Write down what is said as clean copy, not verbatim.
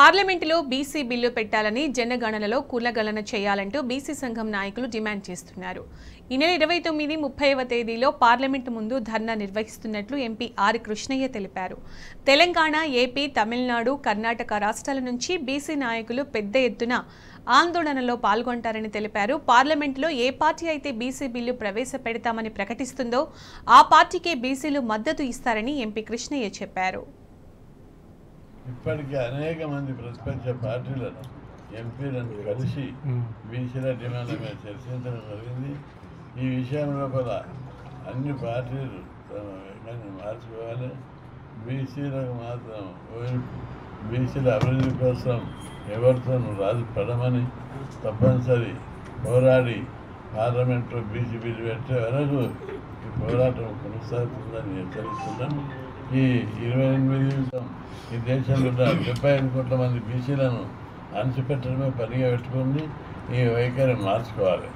పార్లమెంటులో BC bill పెట్టాలని జనగణనలో కులగణన చేయాలంటూ బీసీ సంఘం నాయకులు డిమాండ్ చేస్తున్నారు. ఈ నెల 29, 30వ తేదీలో పార్లమెంటు ముందు ధర్నా నిర్వహిస్తున్నట్లు ఎంపీ ఆర్ కృష్ణయ్య తెలిపారు. తెలంగాణ, ఏపీ, తమిళనాడు, కర్ణాటక రాష్ట్రాల నుంచి బీసీ నాయకులు పెద్ద ఎత్తున ఆందోళనలో పాల్గొంటారని తెలిపారు. పార్లమెంటులో ఏ పార్టీ అయితే బీసీ బిల్లు ప్రవేశపెడతామని ప్రకటిస్తుందో ఆ పార్టీకే బీసీలు మద్దతు ఇస్తారని ఎంపీ కృష్ణయ్య చెప్పారు. ఇప్పటికీ అనేక మంది ప్రతిపక్ష పార్టీలను ఎంపీలను కలిసి బీసీల డిమాండ్ల మీద చర్చించడం జరిగింది. ఈ విషయం లోపల అన్ని పార్టీలు మార్చుకోవాలి. బీసీలకు మాత్రం బీసీల అభివృద్ధి కోసం ఎవరితో రాజు పడమని తప్పనిసరి పోరాడి పార్లమెంట్లో బీసీ బిల్లు పెట్టే వరకు ఈ పోరాటం కొనసాగుతుందని హెచ్చరిస్తున్నాం. ఈ 28 ఈ దేశంలో 75 కోట్ల మంది బీసీలను అణచిపెట్టడమే పనిగా పెట్టుకుంది. ఈ వైఖరి మార్చుకోవాలి.